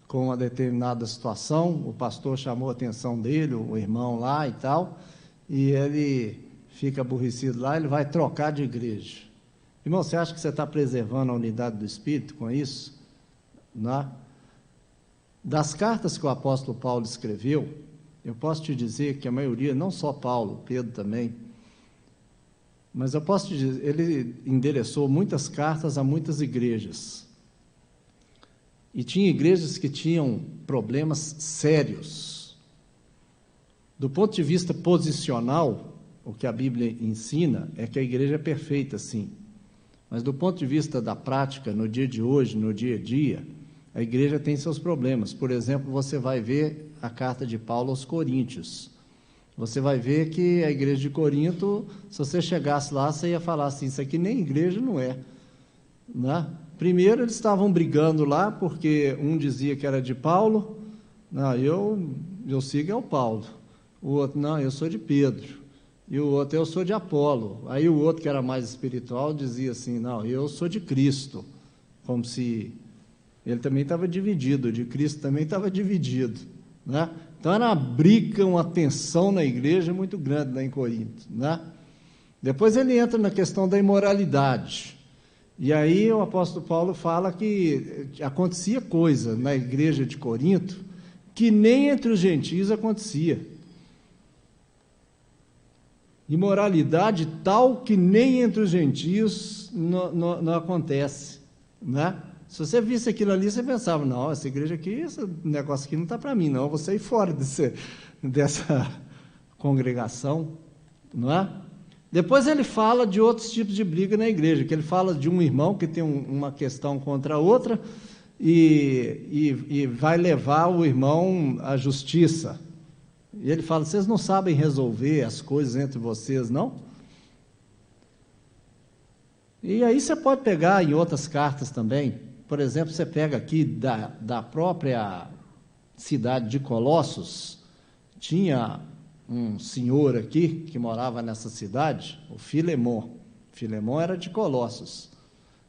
com uma determinada situação, o pastor chamou a atenção dele, o irmão lá e tal, e ele fica aborrecido lá, ele vai trocar de igreja. Irmão, você acha que você está preservando a unidade do Espírito com isso? Não? Das cartas que o apóstolo Paulo escreveu, eu posso te dizer que a maioria, não só Paulo, Pedro também, mas eu posso te dizer, ele endereçou muitas cartas a muitas igrejas. E tinha igrejas que tinham problemas sérios. Do ponto de vista posicional, o que a Bíblia ensina é que a igreja é perfeita, sim. Mas do ponto de vista da prática, no dia de hoje, no dia a dia, a igreja tem seus problemas. Por exemplo, você vai ver a carta de Paulo aos Coríntios. Você vai ver que a igreja de Corinto, se você chegasse lá, você ia falar assim, isso aqui nem igreja não é. Né? Primeiro, eles estavam brigando lá, porque um dizia que era de Paulo, não, eu sigo é o Paulo. O outro, não, eu sou de Pedro. E o outro, eu sou de Apolo. Aí o outro, que era mais espiritual, dizia assim, não, eu sou de Cristo. Como se ele também estava dividido, de Cristo também estava dividido. Né? Então era uma briga, uma tensão na igreja muito grande lá em Corinto. Né? Depois ele entra na questão da imoralidade. E aí o apóstolo Paulo fala que acontecia coisa na igreja de Corinto que nem entre os gentios acontecia. Imoralidade tal que nem entre os gentios não acontece. Né? Se você visse aquilo ali, você pensava, não, essa igreja aqui, esse negócio aqui não está para mim, não, eu vou sair fora dessa congregação. Não é? Depois ele fala de outros tipos de briga na igreja, que ele fala de um irmão que tem uma questão contra a outra e vai levar o irmão à justiça. E ele fala, vocês não sabem resolver as coisas entre vocês, não? E aí você pode pegar em outras cartas também. Por exemplo, você pega aqui da própria cidade de Colossos, tinha um senhor aqui que morava nessa cidade, o Filemon. Filemon era de Colossos.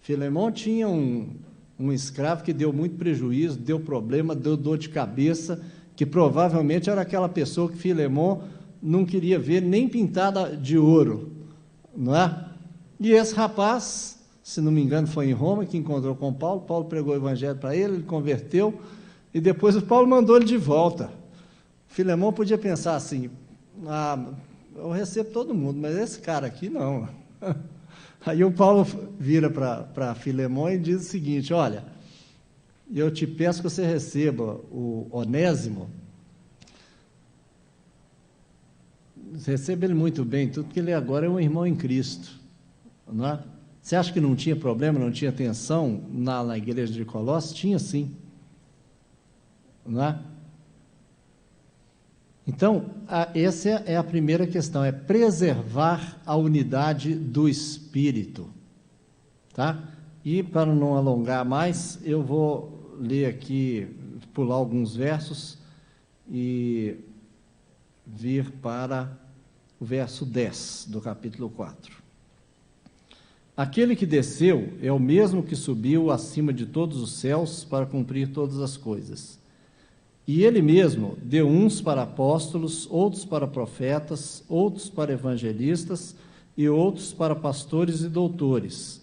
Filemon tinha um escravo que deu muito prejuízo, deu problema, deu dor de cabeça, que provavelmente era aquela pessoa que Filemon não queria ver nem pintada de ouro, não é? E esse rapaz, se não me engano, foi em Roma que encontrou com Paulo, Paulo pregou o evangelho para ele, ele converteu, e depois o Paulo mandou ele de volta. Filemon podia pensar assim, eu recebo todo mundo, mas esse cara aqui não. Aí o Paulo vira para Filemon e diz o seguinte, olha, eu te peço que você receba o Onésimo, receba ele muito bem, tudo que ele agora é um irmão em Cristo, não é? Você acha que não tinha problema, não tinha tensão na igreja de Colossos? Tinha sim, não é? Então, essa é a primeira questão, é preservar a unidade do Espírito, tá? E, para não alongar mais, eu vou ler aqui, pular alguns versos e vir para o verso 10 do capítulo 4. Aquele que desceu é o mesmo que subiu acima de todos os céus para cumprir todas as coisas. E ele mesmo deu uns para apóstolos, outros para profetas, outros para evangelistas e outros para pastores e doutores,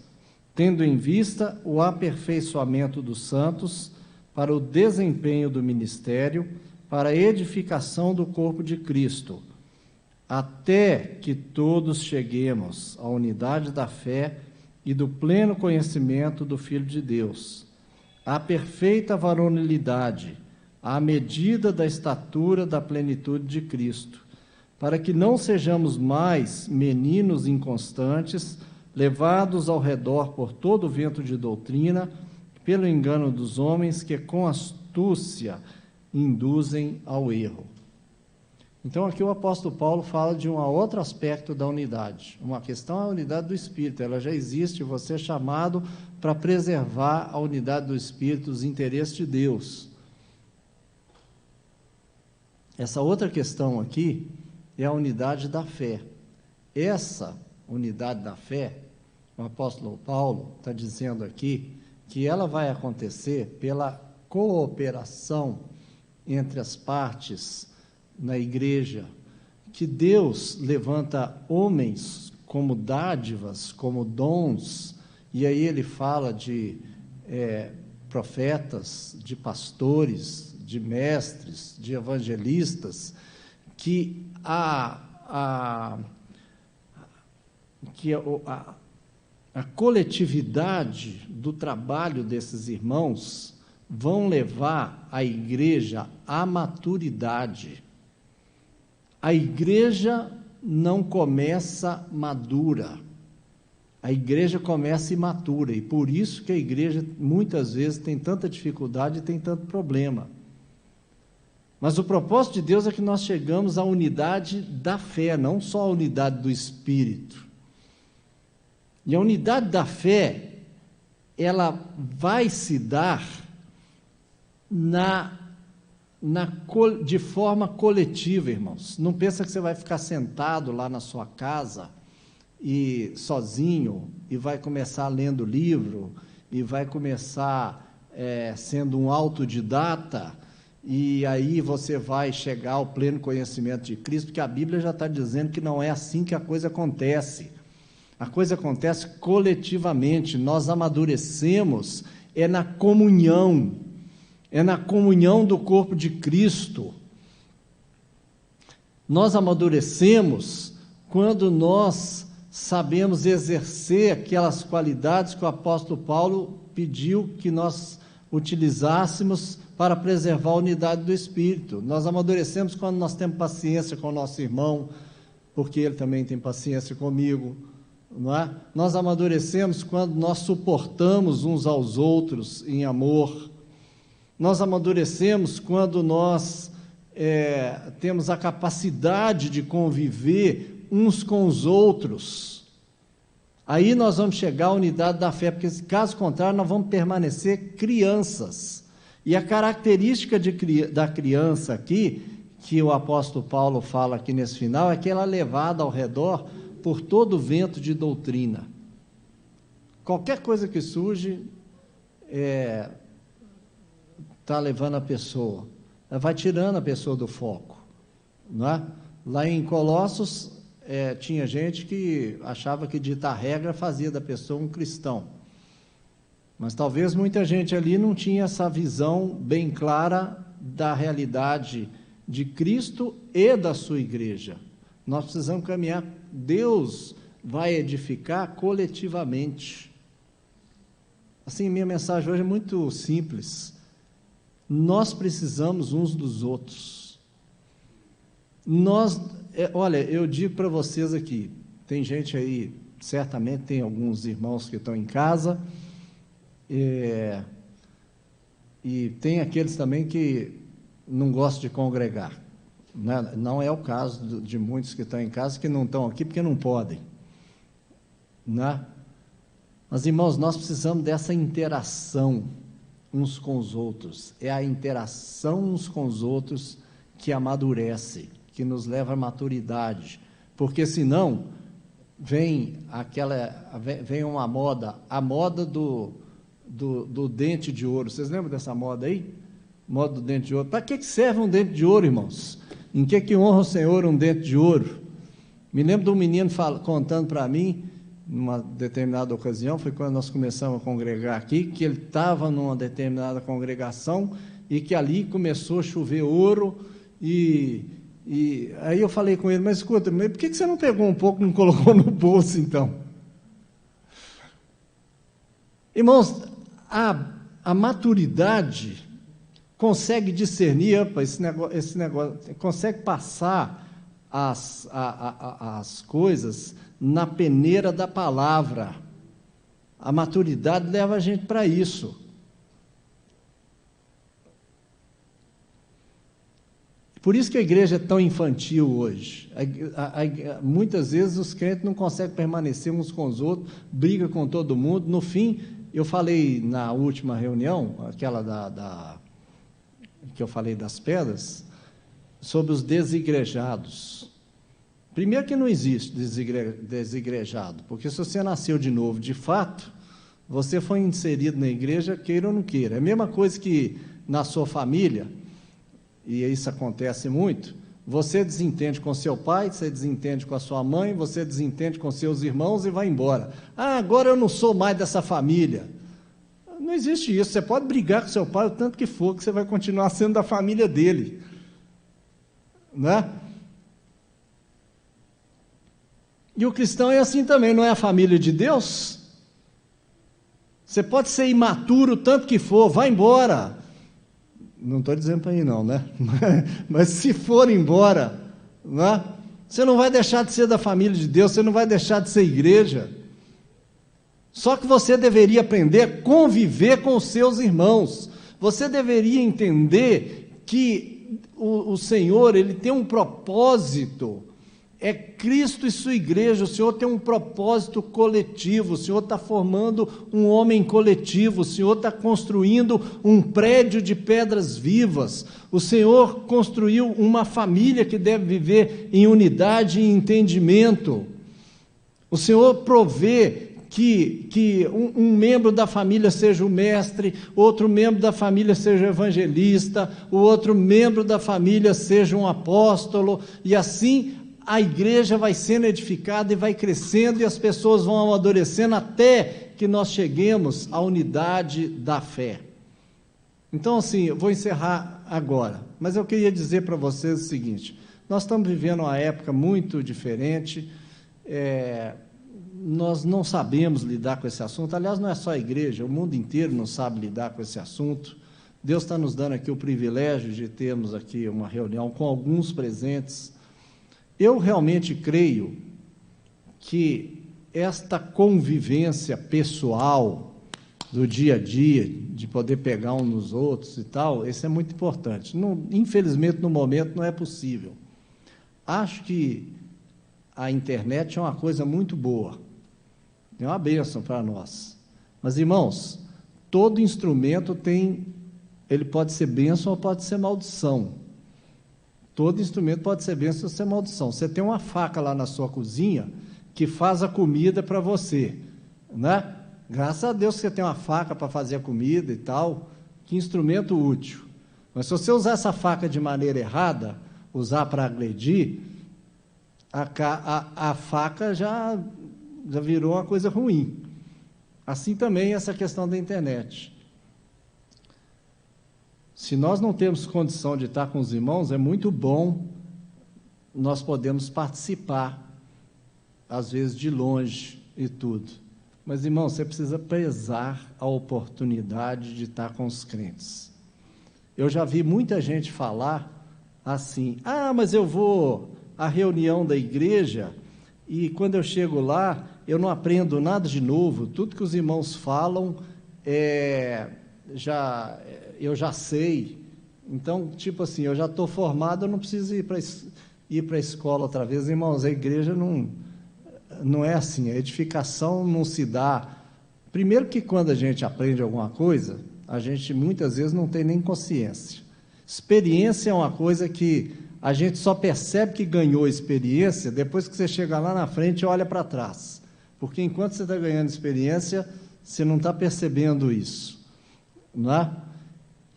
tendo em vista o aperfeiçoamento dos santos para o desempenho do ministério, para a edificação do corpo de Cristo, até que todos cheguemos à unidade da fé e do pleno conhecimento do Filho de Deus, à perfeita varonilidade, à medida da estatura da plenitude de Cristo, para que não sejamos mais meninos inconstantes, levados ao redor por todo o vento de doutrina, pelo engano dos homens que com astúcia induzem ao erro. Então aqui o apóstolo Paulo fala de um outro aspecto da unidade. Uma questão é a unidade do Espírito, ela já existe, você é chamado para preservar a unidade do Espírito, os interesses de Deus. Essa outra questão aqui é a unidade da fé. Essa unidade da fé, o apóstolo Paulo está dizendo aqui que ela vai acontecer pela cooperação entre as partes na igreja, que Deus levanta homens como dádivas, como dons, e aí ele fala de profetas, de pastores, de mestres, de evangelistas, que a coletividade do trabalho desses irmãos vão levar a igreja à maturidade. A igreja não começa madura. A igreja começa imatura, e por isso que a igreja muitas vezes tem tanta dificuldade e tem tanto problema. Mas o propósito de Deus é que nós chegamos à unidade da fé, não só à unidade do Espírito. E a unidade da fé, ela vai se dar de forma coletiva, irmãos. Não pensa que você vai ficar sentado lá na sua casa e sozinho, e vai começar lendo livro, e vai começar sendo um autodidata, e aí você vai chegar ao pleno conhecimento de Cristo, porque a Bíblia já está dizendo que não é assim que a coisa acontece. A coisa acontece coletivamente, nós amadurecemos, é na comunhão do corpo de Cristo. Nós amadurecemos quando nós sabemos exercer aquelas qualidades que o apóstolo Paulo pediu que nós utilizássemos para preservar a unidade do Espírito. Nós amadurecemos quando nós temos paciência com o nosso irmão, porque ele também tem paciência comigo, não é? Nós amadurecemos quando nós suportamos uns aos outros em amor. Nós amadurecemos quando nós temos a capacidade de conviver uns com os outros. Aí nós vamos chegar à unidade da fé, porque caso contrário nós vamos permanecer crianças. E a característica da criança aqui, que o apóstolo Paulo fala aqui nesse final, é que ela é levada ao redor por todo o vento de doutrina. Qualquer coisa que surge está levando a pessoa, ela vai tirando a pessoa do foco, não é? Lá em Colossos, tinha gente que achava que ditar regra fazia da pessoa um cristão, mas talvez muita gente ali não tinha essa visão bem clara da realidade de Cristo e da sua igreja. Nós precisamos caminhar, Deus vai edificar coletivamente. Assim, minha mensagem hoje é muito simples. Nós precisamos uns dos outros. Olha, eu digo para vocês aqui, tem gente aí, certamente tem alguns irmãos que estão em casa, e tem aqueles também que não gostam de congregar, né? Não é o caso de muitos que estão em casa, que não estão aqui porque não podem, né? Mas, irmãos, nós precisamos dessa interação uns com os outros. É a interação uns com os outros que amadurece, que nos leva à maturidade, porque senão vem uma moda, a moda do dente de ouro. Vocês lembram dessa moda aí? Moda do dente de ouro. Para que serve um dente de ouro, irmãos? Em que honra o Senhor um dente de ouro? Me lembro de um menino contando para mim, numa determinada ocasião, foi quando nós começamos a congregar aqui, que ele estava numa determinada congregação e que ali começou a chover ouro, e aí eu falei com ele, mas escuta, por que você não pegou um pouco e não colocou no bolso, então? Irmãos, a maturidade consegue discernir, esse negócio, consegue passar as coisas na peneira da palavra. A maturidade leva a gente para isso. Por isso que a igreja é tão infantil hoje. Muitas vezes os crentes não conseguem permanecer uns com os outros, briga com todo mundo. No fim, eu falei na última reunião, aquela que eu falei das pedras, sobre os desigrejados. Primeiro que não existe desigrejado, porque se você nasceu de novo, de fato, você foi inserido na igreja, queira ou não queira. É a mesma coisa que na sua família, e isso acontece muito, você desentende com seu pai, você desentende com a sua mãe, você desentende com seus irmãos e vai embora. Ah, agora eu não sou mais dessa família. Não existe isso. Você pode brigar com seu pai o tanto que for, que você vai continuar sendo da família dele. Né? E o cristão é assim também, não é a família de Deus? Você pode ser imaturo o tanto que for, vai embora. Não estou dizendo para ir não, né? Mas se for embora, né? Você não vai deixar de ser da família de Deus, você não vai deixar de ser igreja. Só que você deveria aprender a conviver com os seus irmãos. Você deveria entender que o Senhor, Ele tem um propósito. É Cristo e sua igreja. O Senhor tem um propósito coletivo. O Senhor está formando um homem coletivo. O Senhor está construindo um prédio de pedras vivas. O Senhor construiu uma família que deve viver em unidade e entendimento. O Senhor provê que um membro da família seja o mestre, outro membro da família seja o evangelista, o outro membro da família seja um apóstolo, e assim a igreja vai sendo edificada e vai crescendo, e as pessoas vão amadurecendo até que nós cheguemos à unidade da fé. Então, assim, eu vou encerrar agora, mas eu queria dizer para vocês o seguinte: nós estamos vivendo uma época muito diferente, nós não sabemos lidar com esse assunto. Aliás, não é só a igreja, o mundo inteiro não sabe lidar com esse assunto. Deus está nos dando aqui o privilégio de termos aqui uma reunião com alguns presentes. Eu realmente creio que esta convivência pessoal do dia a dia, de poder pegar uns nos outros e tal, isso é muito importante. Infelizmente, no momento, não é possível. Acho que a internet é uma coisa muito boa, é uma bênção para nós. Mas, irmãos, todo instrumento ele pode ser bênção ou pode ser maldição. Todo instrumento pode ser bênção ou ser maldição. Você tem uma faca lá na sua cozinha que faz a comida para você, né? Graças a Deus que você tem uma faca para fazer a comida e tal, que instrumento útil. Mas se você usar essa faca de maneira errada, usar para agredir, a faca já virou uma coisa ruim. Assim também essa questão da internet. Se nós não temos condição de estar com os irmãos, é muito bom nós podemos participar, às vezes de longe e tudo. Mas, irmão, você precisa prezar a oportunidade de estar com os crentes. Eu já vi muita gente falar assim: mas eu vou à reunião da igreja e quando eu chego lá, eu não aprendo nada de novo, tudo que os irmãos falam, eu já sei. Então, tipo assim, eu já estou formado, eu não preciso ir para a escola outra vez. Irmãos, a igreja não é assim, a edificação não se dá. Primeiro que quando a gente aprende alguma coisa, a gente muitas vezes não tem nem consciência. Experiência é uma coisa que a gente só percebe que ganhou experiência depois que você chega lá na frente e olha para trás. Porque enquanto você está ganhando experiência, você não está percebendo isso, não é?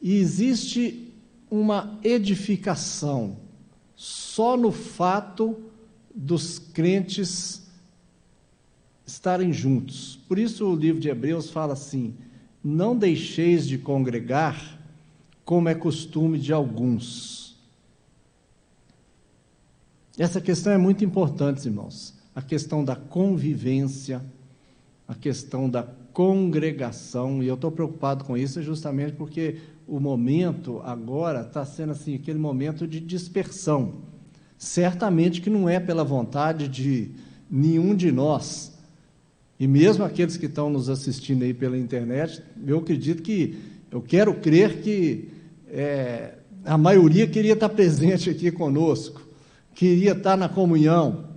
E existe uma edificação só no fato dos crentes estarem juntos. Por isso o livro de Hebreus fala assim: não deixeis de congregar, como é costume de alguns. Essa questão é muito importante, irmãos. A questão da convivência, a questão da congregação, e eu estou preocupado com isso justamente porque o momento agora está sendo assim, aquele momento de dispersão. Certamente que não é pela vontade de nenhum de nós, e mesmo aqueles que estão nos assistindo aí pela internet, eu quero crer que a maioria queria estar presente aqui conosco, queria estar na comunhão.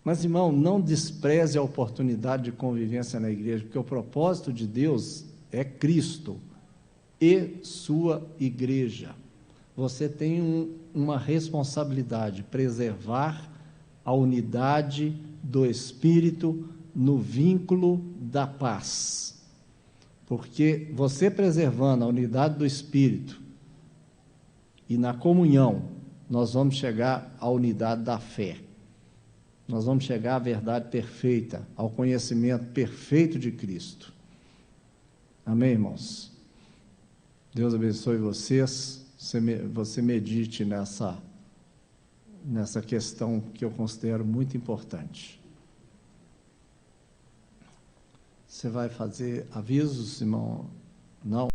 Mas, irmão, não despreze a oportunidade de convivência na igreja, porque o propósito de Deus é Cristo e sua igreja. Você tem uma responsabilidade: preservar a unidade do Espírito no vínculo da paz. Porque você preservando a unidade do Espírito e na comunhão, nós vamos chegar à unidade da fé. Nós vamos chegar à verdade perfeita, ao conhecimento perfeito de Cristo. Amém, irmãos? Deus abençoe vocês. Você medite nessa questão que eu considero muito importante. Você vai fazer avisos, irmão? Não?